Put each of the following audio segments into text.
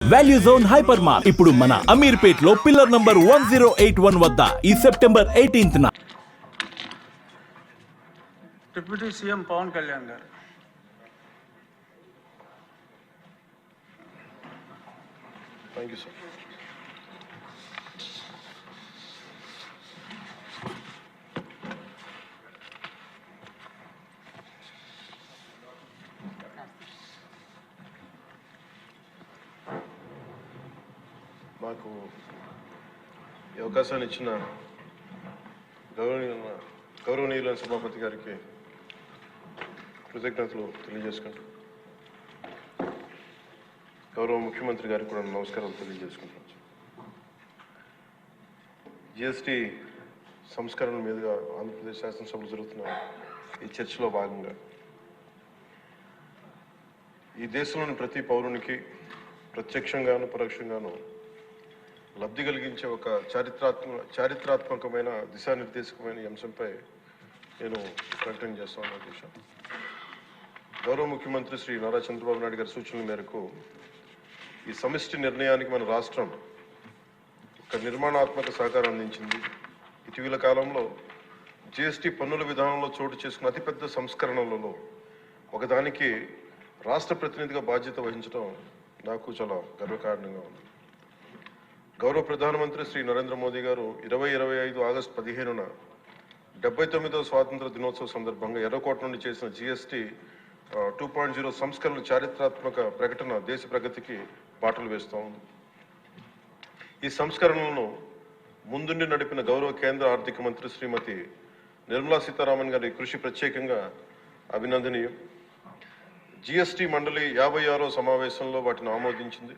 Value zone hyper mart ఇప్పుడు మన అమీర్పేట్ లో పిల్లర్ నంబర్ 1081 వద్ద ఈ సెప్టెంబర్ 18న డిప్యూటీ సీఎం పవన్ కళ్యాణ్ గారు. Thank you sir. నాకు ఈ అవకాశాన్ని ఇచ్చిన గౌరవనీయులైన సభాపతి గారికి కృతజ్ఞతలు తెలియజేసుకుంటూ గౌరవ ముఖ్యమంత్రి గారికి కూడా నమస్కారాలు తెలియజేసుకుంటున్నాను. జిఎస్టీ సంస్కరణ మీదుగా ఆంధ్రప్రదేశ్ శాసనసభలో జరుగుతున్న ఈ చర్చలో భాగంగా ఈ దేశంలోని ప్రతి పౌరునికి ప్రత్యక్షంగాను పరోక్షంగాను లబ్ధి కలిగించే ఒక చారిత్రాత్మకమైన దిశానిర్దేశకమైన అంశంపై నేను ప్రకటన చేస్తాను. అధ్యక్ష, గౌరవ ముఖ్యమంత్రి శ్రీ నారా చంద్రబాబు నాయుడు గారి సూచనల మేరకు ఈ సమిష్టి నిర్ణయానికి మన రాష్ట్రం ఒక నిర్మాణాత్మక సహకారం అందించింది. ఇటీవల కాలంలో జిఎస్టీ పన్నుల విధానంలో చోటు చేసుకున్న అతిపెద్ద సంస్కరణలలో ఒకదానికి రాష్ట్ర ప్రతినిధిగా బాధ్యత వహించడం నాకు చాలా గర్వకారణంగా ఉంది. గౌరవ ప్రధానమంత్రి శ్రీ నరేంద్ర మోదీ గారు 2025 ఆగస్టు 15న 79వ స్వాతంత్ర దినోత్సవ సందర్భంగా ఎర్రకోట నుండి చేసిన జిఎస్టీ 2.0 సంస్కరణల చారిత్రాత్మక ప్రకటన దేశ ప్రగతికి బాటలు వేస్తూ ఉంది. ఈ సంస్కరణలను ముందుండి నడిపిన గౌరవ కేంద్ర ఆర్థిక మంత్రి శ్రీమతి నిర్మలా సీతారామన్ గారి కృషి ప్రత్యేకంగా అభినందనీయం. జిఎస్టీ మండలి 56వ సమావేశంలో వాటిని ఆమోదించింది.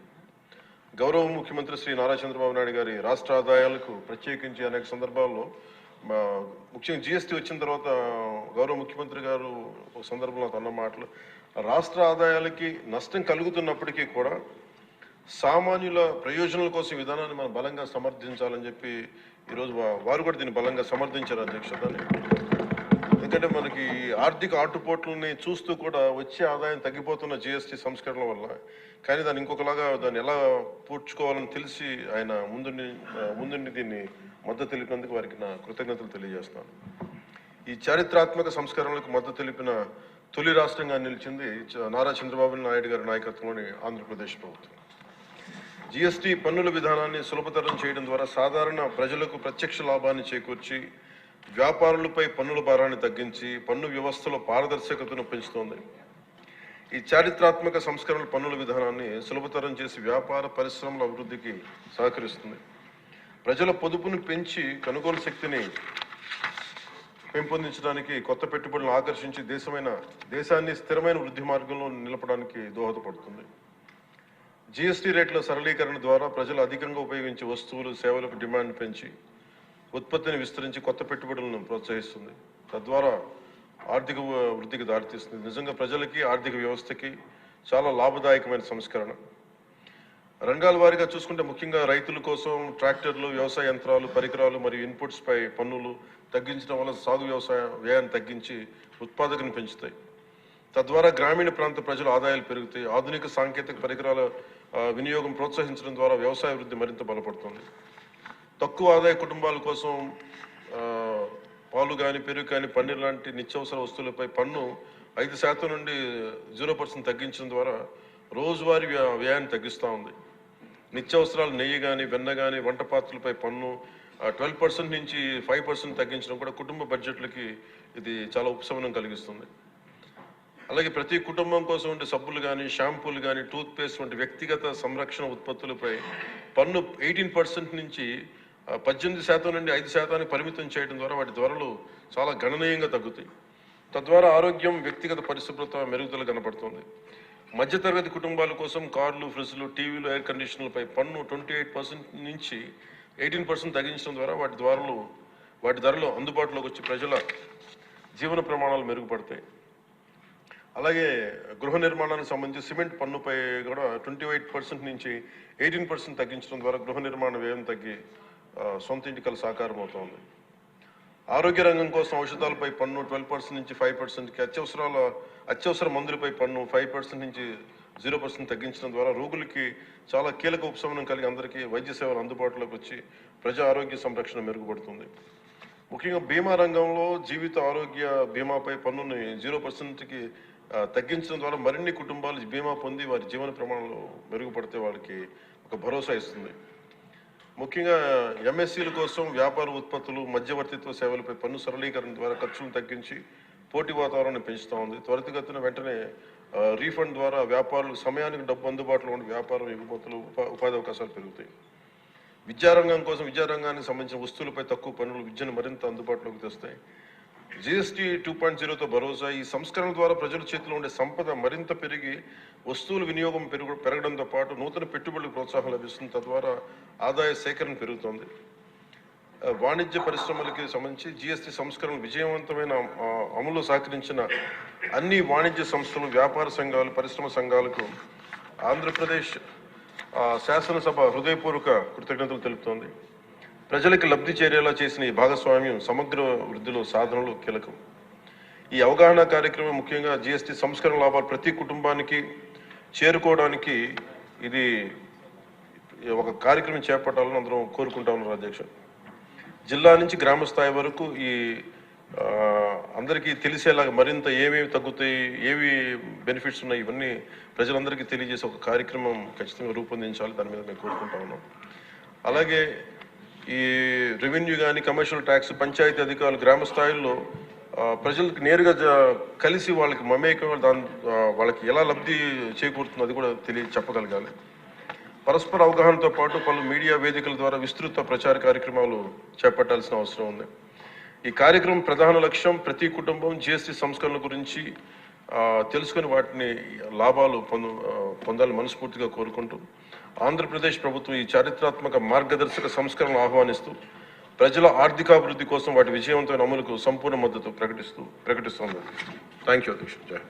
గౌరవ ముఖ్యమంత్రి శ్రీ నారా చంద్రబాబు నాయుడు గారి రాష్ట్ర ఆదాయాలకు ప్రత్యేకించి అనేక సందర్భాల్లో ముఖ్యంగా జిఎస్టీ వచ్చిన తర్వాత గౌరవ ముఖ్యమంత్రి గారు ఒక సందర్భంలో అన్న మాటలు రాష్ట్ర ఆదాయాలకి నష్టం కలుగుతున్నప్పటికీ కూడా సామాన్యుల ప్రయోజనాల కోసం విధానాన్ని మనం బలంగా సమర్థించాలని చెప్పి ఈరోజు వారు కూడా దీన్ని బలంగా సమర్థించారు అధ్యక్షతని. ఎందుకంటే మనకి ఆర్థిక ఆటుపోట్లని చూస్తూ కూడా వచ్చే ఆదాయం తగ్గిపోతున్న జిఎస్టీ సంస్కరణ వల్ల, కానీ దాన్ని ఇంకొకలాగా దాన్ని ఎలా పూడ్చుకోవాలని తెలిసి ఆయన ముందుండి దీన్ని మద్దతు తెలిపినందుకు వారికి నా కృతజ్ఞతలు తెలియజేస్తాను. ఈ చారిత్రాత్మక సంస్కరణలకు మద్దతు తెలిపిన తొలి రాష్ట్రంగా నిలిచింది నారా చంద్రబాబు నాయుడు గారి నాయకత్వంలోని ఆంధ్రప్రదేశ్ ప్రభుత్వం. జిఎస్టీ పన్నుల విధానాన్ని సులభతరం చేయడం ద్వారా సాధారణ ప్రజలకు ప్రత్యక్ష లాభాన్ని చేకూర్చి వ్యాపారులపై పన్నుల భారాన్ని తగ్గించి పన్ను వ్యవస్థలో పారదర్శకతను పెంచుతోంది. ఈ చారిత్రాత్మక సంస్కరణల పన్నుల విధానాన్ని సులభతరం చేసి వ్యాపార పరిశ్రమల అభివృద్ధికి సహకరిస్తుంది. ప్రజల పొదుపును పెంచి కొనుగోలు శక్తిని పెంపొందించడానికి, కొత్త పెట్టుబడులను ఆకర్షించి దేశాన్ని స్థిరమైన వృద్ధి మార్గంలో నిలపడానికి దోహదపడుతుంది. జిఎస్టీ రేట్ల సరళీకరణ ద్వారా ప్రజలు అధికంగా ఉపయోగించే వస్తువులు సేవలకు డిమాండ్ పెంచి ఉత్పత్తిని విస్తరించి కొత్త పెట్టుబడులను ప్రోత్సహిస్తుంది. తద్వారా ఆర్థిక వృద్ధికి దారితీస్తుంది. నిజంగా ప్రజలకి ఆర్థిక వ్యవస్థకి చాలా లాభదాయకమైన సంస్కరణ. రంగాల వారీగా చూసుకుంటే ముఖ్యంగా రైతుల కోసం ట్రాక్టర్లు, వ్యవసాయ యంత్రాలు, పరికరాలు మరియు ఇన్పుట్స్ పై పన్నులు తగ్గించడం వల్ల సాగు వ్యవసాయ వ్యయాన్ని తగ్గించి ఉత్పాదకను పెంచుతాయి. తద్వారా గ్రామీణ ప్రాంత ప్రజల ఆదాయాలు పెరుగుతాయి. ఆధునిక సాంకేతిక పరికరాల వినియోగం ప్రోత్సహించడం ద్వారా వ్యవసాయ వృద్ధి మరింత బలపడుతుంది. తక్కువ ఆదాయ కుటుంబాల కోసం పాలు కానీ, పెరుగు కానీ, పన్నీర్ లాంటి నిత్యావసర వస్తువులపై పన్ను 5% నుండి 0% తగ్గించడం ద్వారా రోజువారీ వ్యయాన్ని తగ్గిస్తూ ఉంది. నిత్యావసరాలు నెయ్యి కానీ, వెన్న కానీ, వంట పాత్రలపై పన్ను 12% నుంచి 5% తగ్గించడం కూడా కుటుంబ బడ్జెట్లకి ఇది చాలా ఉపశమనం కలిగిస్తుంది. అలాగే ప్రతి కుటుంబం కోసం ఉండే సబ్బులు కానీ, షాంపూలు కానీ, టూత్పేస్ట్ వంటి వ్యక్తిగత సంరక్షణ ఉత్పత్తులపై పన్ను 18% నుంచి 18% నుండి 5% పరిమితం చేయడం ద్వారా వాటి ధరలు చాలా గణనీయంగా తగ్గుతాయి. తద్వారా ఆరోగ్యం, వ్యక్తిగత పరిశుభ్రత మెరుగుదల కనపడుతుంది. మధ్యతరగతి కుటుంబాల కోసం కార్లు, ఫ్రిడ్జ్లు, టీవీలు, ఎయిర్ కండిషనర్లపై పన్ను 28% నుంచి 18% తగ్గించడం ద్వారా వాటి ధరలు అందుబాటులోకి వచ్చి ప్రజల జీవన ప్రమాణాలు మెరుగుపడతాయి. అలాగే గృహ నిర్మాణానికి సంబంధించి సిమెంట్ పన్నుపై కూడా 28% నుంచి 18% తగ్గించడం ద్వారా గృహ నిర్మాణ వ్యయం తగ్గి సొంత ఇంటికల సాకారం అవుతుంది. ఆరోగ్య రంగం కోసం ఔషధాలపై పన్ను 12% నుంచి 5%కి, అత్యవసర మందులపై పన్ను 5% నుంచి 0% తగ్గించడం ద్వారా రోగులకి చాలా కీలక ఉపశమనం కలిగి అందరికీ వైద్య సేవలు అందుబాటులోకి వచ్చి ప్రజా ఆరోగ్య సంరక్షణ మెరుగుపడుతుంది. ముఖ్యంగా బీమా రంగంలో జీవిత ఆరోగ్య బీమాపై పన్నుని 0%కి తగ్గించడం ద్వారా మరిన్ని కుటుంబాలు బీమా పొంది వారి జీవన ప్రమాణాలు మెరుగుపడితే వాళ్ళకి ఒక భరోసా ఇస్తుంది. ముఖ్యంగా ఎంఎస్సీల కోసం వ్యాపార ఉత్పత్తులు మధ్యవర్తిత్వ సేవలపై పన్ను సరళీకరణ ద్వారా ఖర్చులను తగ్గించి పోటీ వాతావరణాన్ని పెంచుతూ ఉంది. త్వరితగతిన వెంటనే రీఫండ్ ద్వారా వ్యాపారులకు సమయానికి డబ్బు అందుబాటులో ఉండి వ్యాపారం ఎగుమతులు ఉపాధి అవకాశాలు పెరుగుతాయి. విద్యారంగం కోసం విద్యారంగానికి సంబంధించిన వస్తువులపై తక్కువ పన్నులు విద్యను మరింత అందుబాటులోకి తెస్తాయి. జిఎస్టీ 2.0తో భరోసా. ఈ సంస్కరణ ద్వారా ప్రజల చేతిలో ఉండే సంపద మరింత పెరిగి వస్తువుల వినియోగం పెరగడంతో పాటు నూతన పెట్టుబడులకు ప్రోత్సాహం లభిస్తుంది. తద్వారా ఆదాయ సేకరణ పెరుగుతోంది. వాణిజ్య పరిశ్రమలకి సంబంధించి జిఎస్టీ సంస్కరణ విజయవంతమైన అమలు సహకరించిన అన్ని వాణిజ్య సంస్థలు, వ్యాపార సంఘాలు, పరిశ్రమ సంఘాలకు ఆంధ్రప్రదేశ్ శాసనసభ హృదయపూర్వక కృతజ్ఞతలు తెలుపుతోంది. ప్రజలకు లబ్ధి చేరేలా చేసిన ఈ భాగస్వామ్యం సమగ్ర వృద్ధిలో సాధనలు కీలకం. ఈ అవగాహన కార్యక్రమం ముఖ్యంగా జిఎస్టీ సంస్కరణ లాభాలు ప్రతి కుటుంబానికి చేరుకోవడానికి ఇది ఒక కార్యక్రమం చేపట్టాలని అందరం కోరుకుంటా ఉన్నారు అధ్యక్ష. జిల్లా నుంచి గ్రామ స్థాయి వరకు ఈ అందరికీ తెలిసేలాగా మరింత ఏమేమి తగ్గుతాయి, ఏవి బెనిఫిట్స్ ఉన్నాయి, ఇవన్నీ ప్రజలందరికీ తెలియజేసే ఒక కార్యక్రమం ఖచ్చితంగా రూపొందించాలి. దాని మీద మేము కోరుకుంటా ఉన్నాం. అలాగే ఈ రెవెన్యూ కానీ కమర్షియల్ ట్యాక్స్, పంచాయతీ అధికారులు గ్రామ స్థాయిల్లో ప్రజలకు నేరుగా కలిసి వాళ్ళకి మమేకం వాళ్ళకి ఎలా లబ్ధి చేకూరుతుందో అది కూడా చెప్పగలగాలి. పరస్పర అవగాహనతో పాటు పలు మీడియా వేదికల ద్వారా విస్తృత ప్రచార కార్యక్రమాలు చేపట్టాల్సిన అవసరం ఉంది. ఈ కార్యక్రమం ప్రధాన లక్ష్యం ప్రతి కుటుంబం జిఎస్టీ సంస్కరణ గురించి తెలుసుకొని వాటిని లాభాలు పొందాలని మనస్ఫూర్తిగా కోరుకుంటూ ఆంధ్రప్రదేశ్ ప్రభుత్వం ఈ చారిత్రాత్మక మార్గదర్శక సంస్కరణలు ఆహ్వానిస్తూ ప్రజల ఆర్థికాభివృద్ధి కోసం వాటి విజయవంతమైన అమలుకు సంపూర్ణ మద్దతు ప్రకటిస్తోంది. థ్యాంక్ యూ అధ్యక్ష. జై.